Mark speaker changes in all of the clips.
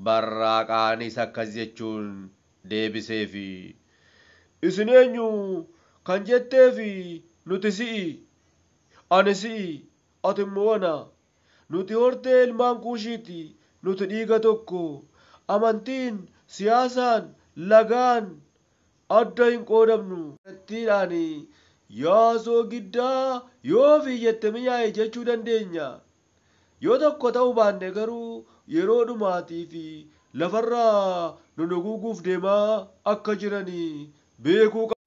Speaker 1: Barraaqaanis akkas jechuun deebiseefi. Isin eenyu kan jetteefi nuti si'i, ani si'i, ati immoo ana. Nuti hortee ilmaan Kuushiiti, nuti dhiiga tokko. Amantiin, siyaasaan, lagaan adda hin qoodamnu. Ittiidhaan yaasoo giddaa yoo fiiyyette mi'aaye jechuu dandeenya. Yoo tokko ta'uu baanne garuu yeroo dhumaatii fi lafarraa nu nuguuguuf deemaa akka jiranii beekuu qaba.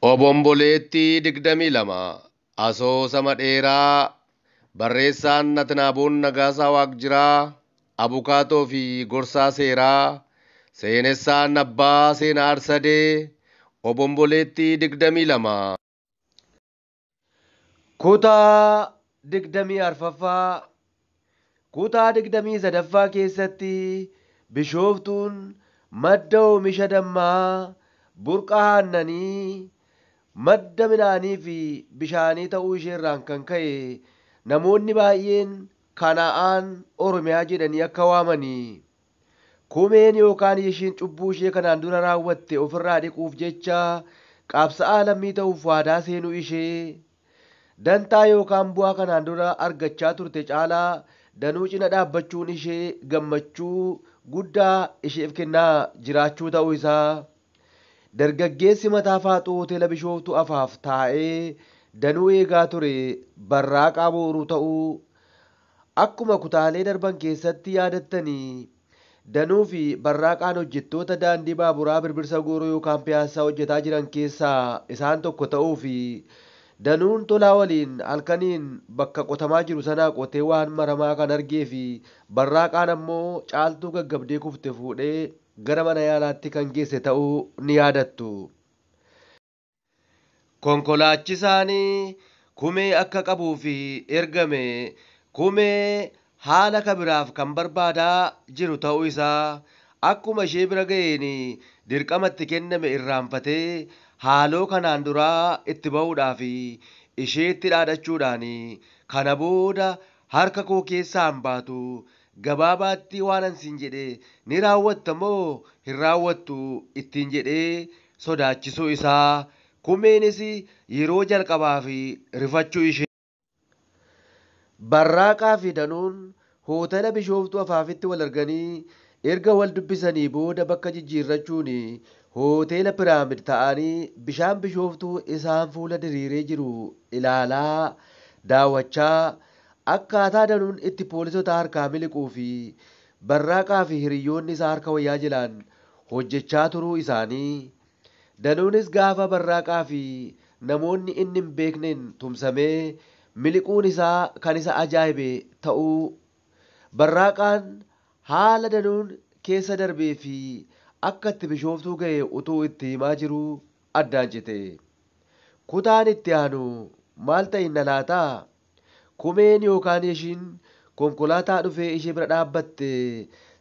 Speaker 1: Obomboleettii 22 Asoosama dheeraa barreessaan Natnaaboon Nagaasaa Waaqjiraa Abukaatoo fi Gorsaa Seeraa Seenessaan Abbaa Seenaa Arsadee Obomboleettii 22
Speaker 2: Kutaa 24ffaa Kutaa 23ffaa keessatti Bishooftuun madda oomisha dammaa burqaa aannanii madda midhaanii fi bishaanii ta'uu isheerraan kan ka'e namoonni baay'een Kana'aan Oromiyaa jedhanii akka waamanii kumeen yookaan ishiin cubbuu ishee kanaan dura raawwatte ofirraa dhiquuf jecha qabsa'aa lammii ta'uuf waadaa seenuu ishee dantaa yookaan bu'aa kanaan dura argachaa turte caalaa danuu cina dhaabbachuun ishee gammachuu guddaa isheef kennaa jiraachuu ta'uu isaa. Dargaggeessi mataa faaxuu hoteela Bishooftuu afaaf taa'ee danuu eegaa ture Barraaqaa Booruu ta'uu akkuma kutaalee darban keessatti yaadattanii danuu fi Barraaqaan hojjettoota daandii baaburaa Birbirsa Gooroo yookaan Piyaasaa hojjetaa jiran keessaa isaan tokko ta'uu fi danuun tolaa waliin halkaniin bakka qotamaa jiru sanaa qotee waan maramaa kan argee fi Barraaqaan ammoo caaltuu gaggabdee kufte fuudhee gara mana yaalaatti kan geesse ta'uu ni yaadattu. Konkolaachisaan kumee akka qabuu fi ergame kumee haala kabiraaf kan barbaadaa jiru ta'uu isaa akkuma ishee bira ga'een dirqamatti kenname irraanfatee haaloo kanaan duraa itti ba'uudhaaf isheetti dhaadachuudhaan kana booda harka koo keessaa hin baatu. Gabaabaatti waan ansiin jedhee ni raawwatta moo hin raawwattu ittiin jedhee sodaachisuu isaa kumeenis yeroo jalqabaa fi rifachuu ishee. Barraaqaa fi danuun hoteela Bishooftuu afaafitti wal arganii erga wal dubbisanii booda bakka jijjiirrachuun hoteela Piraamid ta'anii bishaan Bishooftuu isaan fuula diriiree jiru ilaalaa daawwachaa. Akkaataa danuun itti poolisota harkaa miliquu fi Barraaqaa fi hiriyoonni isaa harka wayyaa jilaan hojjechaa turuu isaanii danuunis gaafa Barraaqaa fi namoonni inni hin beekneen tumsamee miliquun isaa kan isa ajaa'ibe ta'uu Barraaqaan haala danuun keessa darbee fi akka itti Bishooftuu ga'e utuu itti himaa jiruu addaan cite. Kutaan itti aanu maal ta'inna laataa? Kumeen yookaan ishiin konkolaataa dhufee ishee bira dhaabbatte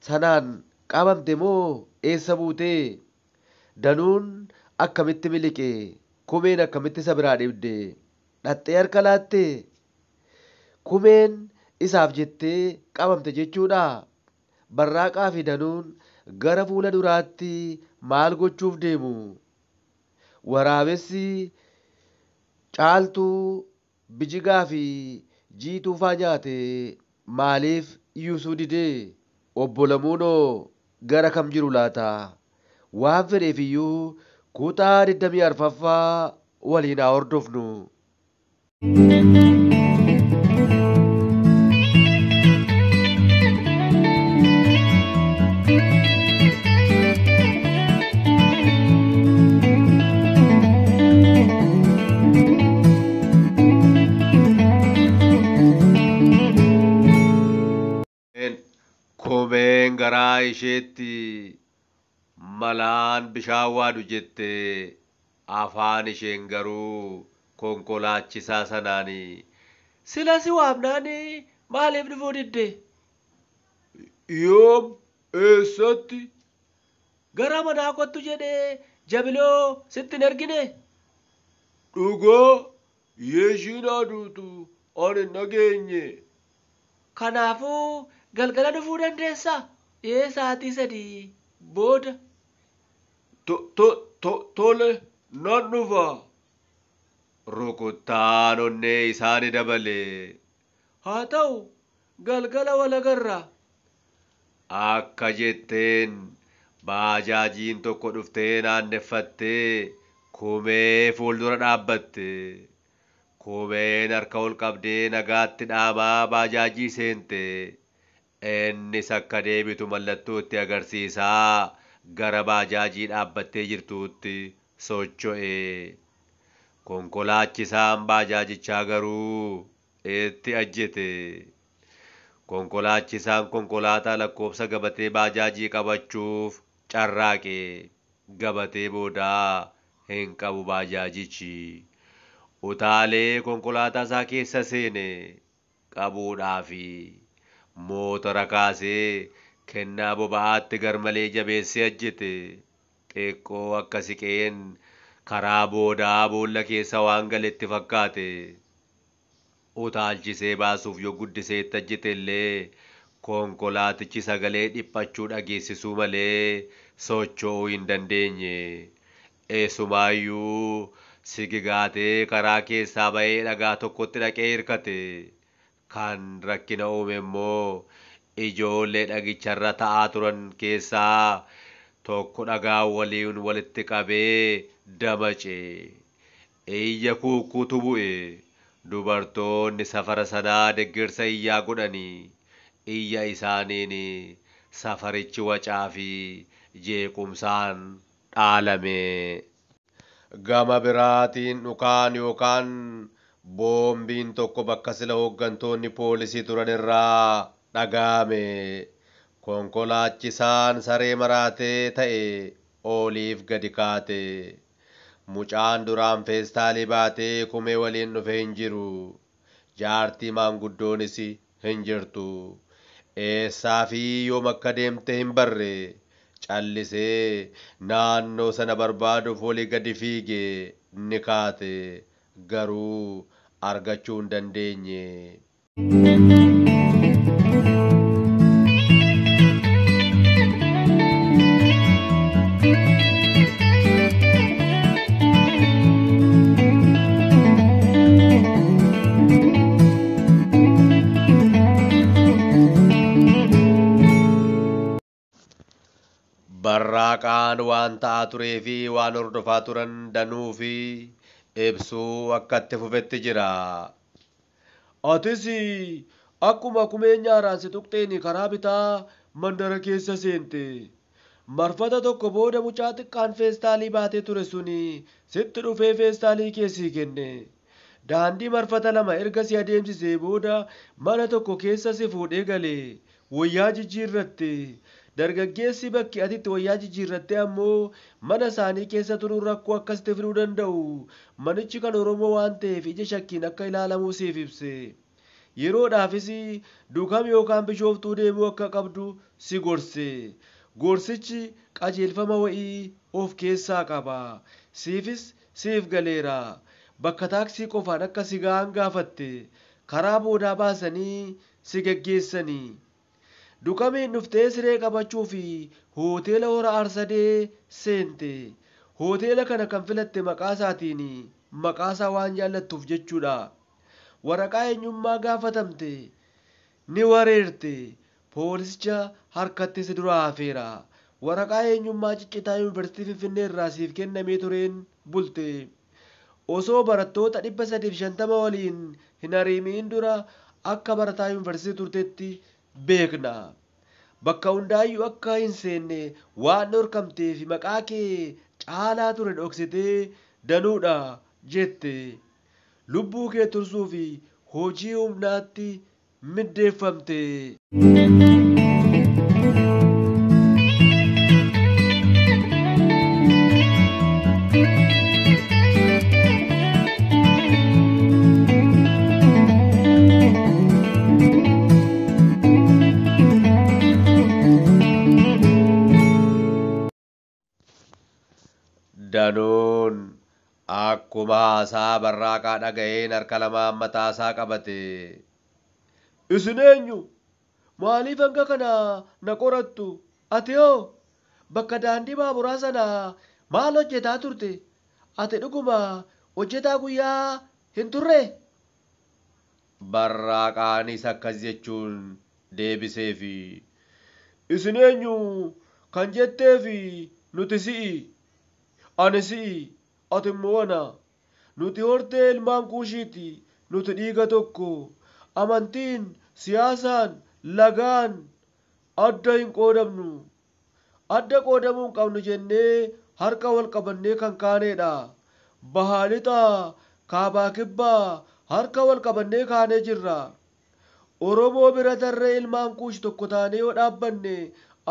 Speaker 2: sanaan qabamte moo eessa buute? Danuun akkamitti miliqe? Kumeen akkamitti isa biraa dhibde? Dhaxxee harka laatte? Kumeen isaaf jettee qabamte jechuudha. Barraaqaa fi danuun gara fuula duraatti maal gochuuf deemu? Waraabessi caaltuu bijigaa fi jiituufaa nyaate maaliif iyyusuu didee? Obbo Lamuunoo gara kam jiru laata? Waan fedheef iyyuu kutaa 24ffaa waliin haa hordofnu.
Speaker 1: Kumeen garaa isheetti malaan bishaan waadu jette afaan isheen garuu konkolaachisaa sanaan sila si waamnaan maaliif dhufuu didde? Yoom eessatti?
Speaker 2: gara manaa kottu jedhee Jabiloo sitti hin argine.
Speaker 1: Dhugaa yeeshiin aduutu ani hin dhageenye.
Speaker 2: Kanaafuu galgala dhufuu dandeessaa? Sa'aatii 3 booda.
Speaker 1: Tole nan dhufa. Rukuttaan onnee isaanii dabale.
Speaker 2: Haa ta'u galgala wal agarra.
Speaker 1: Akka jetteen baajaajiin tokko dhuftee naanneffattee kumee fuuldura dhaabbatte. Kumeen harka ol qabdee nagaatti dhaamaa baajaajii seente. Innis akka deebitu mallattoo itti agarsiisaa gara baajaajii dhaabbattee jirtuutti socho'e. Konkolaachisaan baajaajichaa garuu itti ajjete. Konkolaachisaan konkolaataa lakkoofsa gabatee baajaajii qabachuuf carraaqe. Gabatee boodaa hin qabu baajaajichi. Utaalee konkolaataa isaa keessa seene qabuudhaafi mootora kaasee kennaa boba'aatti garmalee jabeessee ajjete. Xiqqoo akka siqeen karaa boodaa boolla keessa waan galetti fakkaate. Utaalchisee baasuuf yoo guddisee itti ajjete illee konkolaatichi sagalee dhiphachuu dhageessisuu malee socho'uu hin dandeenye. Eessumaayyuu sigigaatee karaa keessaa ba'ee dhagaa tokkotti dhaqee hirkate. Kan rakkina uume immoo ijoollee dhagicharra ta'aa turan keessaa tokko dhagaa waliin walitti qabee damace. Iyya kuukkuutu bu'e. Dubartoonni safara sanaa deeggarsa iyyaa godhanii iyya isaaniin safarichi wacaa fi jeequmsaan dhaalame. Gama biraatiin dhukaan yookaan boombiin tokko bakka sila hooggantoonni poolisii turan irraa dhaga'ame. Konkolaachisaan saree maraatee ta'e oliif gadi kaate. Mucaan duraan feestaalii baatee kumee waliin dhufe hin jiru. Jaartii maanguddoonis hin jirtu. Eessaa fi yoom akka deemte hin barre. Callisee naannoo sana barbaaduuf olii gadi fiige ni kaate. Garuu argachuu hin dandeenye. Barraaqaan waan ta'aa turee fi waan hordofaa turan danuu fi ibsuu akka itti fufetti jira. Atis akkuma kumeen nyaaraan si tuqxeen karaa bitaa mandara keessa seente. Marfata tokko booda mucaa xiqqaan feestaalii baatee ture suni sitti dhufee feestaalii keessii kenne. Daandii marfata 2 erga si adeemsisee booda mana tokko keessa si fuudhee galee wayyaa jijjiirratte. Dargaggeessi bakki atitti wayyaa jijjiirratte ammoo mana isaanii keessa turuun rakkoo akkasitti fiduu danda'u. Manichi kan Oromoo waan ta'eef ija shakkiin akka ilaalamuu siif ibse. Yeroodhaafis Dukam yookaan Bishooftuu deemuu akka qabdu si gorse. Gorsichi qajeelfama wa'ii of keessaa qaba. Siifis siif galeera. Bakka taaksii qofaan akka si ga'an gaafatte. Karaa boodaa baasanii si geggeessanii. Dukamiin dhuftee siree qabachuu fi hoteela hora Arsadee seente. Hoteela kana kan filatte maqaa isaatiin maqaa isaa waan jaallattuuf jechuudha. Waraqaa eenyummaa gaafatamte ni wareerte. Poolisicha harkatti si dura hafeera. Waraqaa eenyummaa ciccitaa yuunivarsiitii Finfinnee irraa siif kennamee tureen bulte. Osoo barattoota 350 waliin hin hariimiin dura akka barataa yuunivarsiitii turtetti beekna. Bakka hundaayyuu akka hin seenne waan dhorkamteef maqaa kee caalaa ture dhoksitee danuudha jette. Lubbuu kee tursuu fi hojii humnaatti middeeffamte.
Speaker 2: Danuun akkuma haasaa barraaqaa dhaga'een harka lamaan mataasaa qabate.
Speaker 1: Isin eenyu? Maaliif hanga kana na qorattu? Ati hoo? Bakka daandii baaburaa sanaa maal hojjetaa turte? Ati dhuguma hojjetaa guyyaa hin turre?
Speaker 2: Barraaqaanis akkas jechuun deebiseefi.
Speaker 1: Isin eenyu kan jetteefi nuti si'i? Ani si'i, ati immoo ana. Nuti hortee ilmaan Kuushiiti. Nuti dhiiga tokko. Amantiin, siyaasaan, lagaan adda hin qoodamnu. Adda qoodamuu hin qabnu jennee harka wal qabannee kan kaanedha. Bahaa lixaa, kaabaa kibbaa harka wal qabannee kaanee jirra. Oromoo bira tarree ilmaan Kuush tokko taanee yoo dhaabbanne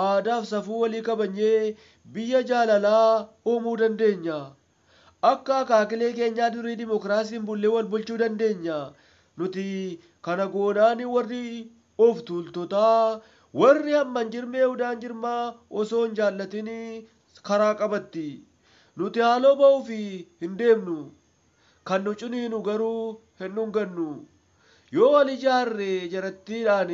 Speaker 1: aadaaf safuu walii kabanyee biyya jaalalaa uumuu dandeenya. Akka akaakilee keenyaa durii dimokiraasiin bullee wal bulchuu dandeenya. Nuti kana goonaan warri of tuultotaa, warri hamman jirmee udaan jirmaa osoo hin jaallatin karaa qabatti. Nuti haaloo ba'uuf hin deemnu. Kan nu cuniinu garuu hin dhungannu. Yoo wal ijaarre jarattiidhaan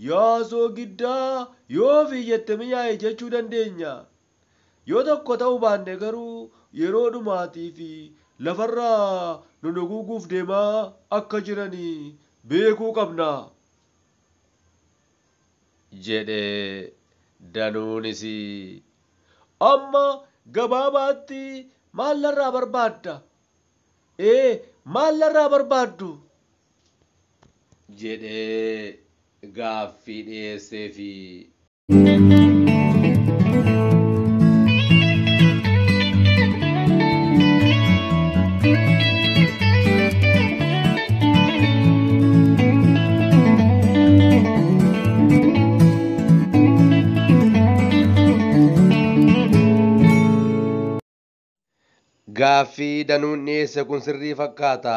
Speaker 1: yaasoo giddaa yoo fiiyyette mi'aaye jechuu dandeenya. Yoo tokko ta'uu baanne garuu yeroo dhumaatii fi lafarraa nu dhuguuguuf deemaa akka jiranii beekuu qabna.
Speaker 2: Jedhe Danuunis.
Speaker 1: Amma gabaabaatti maal narraa barbaadda? Maal narraa barbaaddu?
Speaker 2: Jedhee gaaffii dhiyeesseefi. Gaaffii Danuun dhiyeesse kun sirrii fakkaata.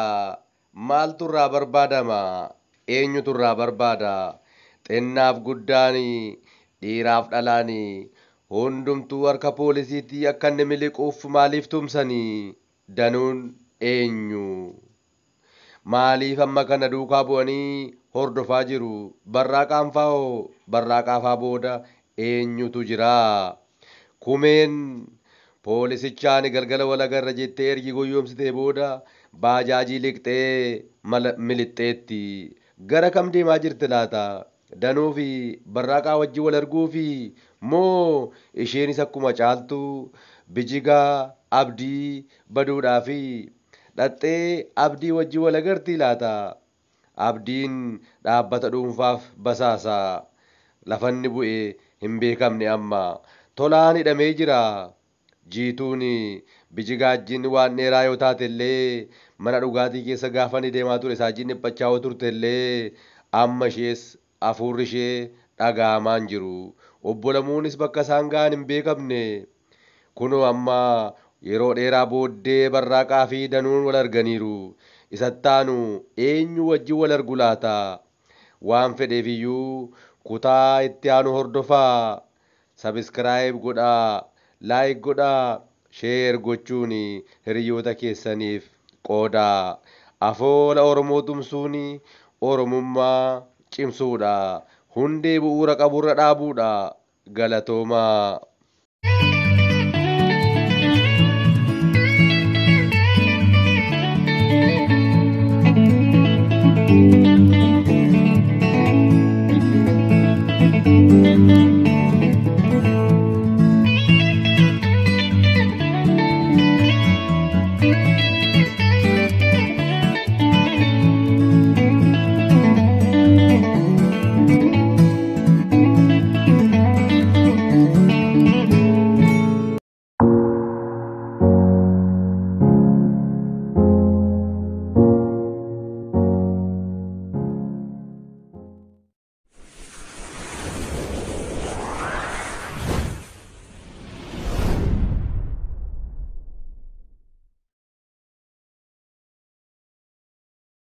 Speaker 2: Maaltu irraa barbaadama? Eenyutu irraa barbaada? Xinnaaf guddaan, dhiiraaf dhalaan hundumtuu harka poolisiitii akka inni miliquuf maaliif tumsanii? Danuun eenyu? Maaliif amma kana duukaa bu'anii hordofaa jiru? Barraaqaan faa'oo? Barraaqaafaa booda eenyutu jira? Kumeen poolisichaan galgala walagarra jettee ergi guyyoomsitee booda baajaajii liqxee milixxeetti. Gara kam deemaa jirti laata? Danuu fi barraaqaa wajjin wal arguu fi moo isheenis akkuma caaltu bijigaa abdii baduudhaa fi dhaxxee abdii wajjin wal agartii laata? Abdiin dhaabbata dhuunfaaf basaasa. Lafanni bu'e hin beekamne amma tolaan hidhamee jira. Jiituun bijigaajjiin waan dheeraa yoo taate illee mana dhugaatii keessa gaafa ni deemaa ture saajjiin dhiphachaa yoo turte illee amma ishees hafuurri ishee dhaga'amaan jiru. Obbolamuunis bakka isaan ga'an hin beekamne. Kunoo amma yeroo dheeraa booddee barraaqaa fi Danuun wal arganiiru. Isattaanu eenyu wajjin wal argu laata? Waan fedheef iyyuu kutaa itti aanu hordofaa. Sabiskiraayib godhaa. Laayik godhaa, sheer gochuun hiriyoota keessaniif qoodaa. Afoola Oromoo tumsuun Oromummaa cimsuudha. Hundee bu'uura qaburra dhaabuudha. Galatoomaa.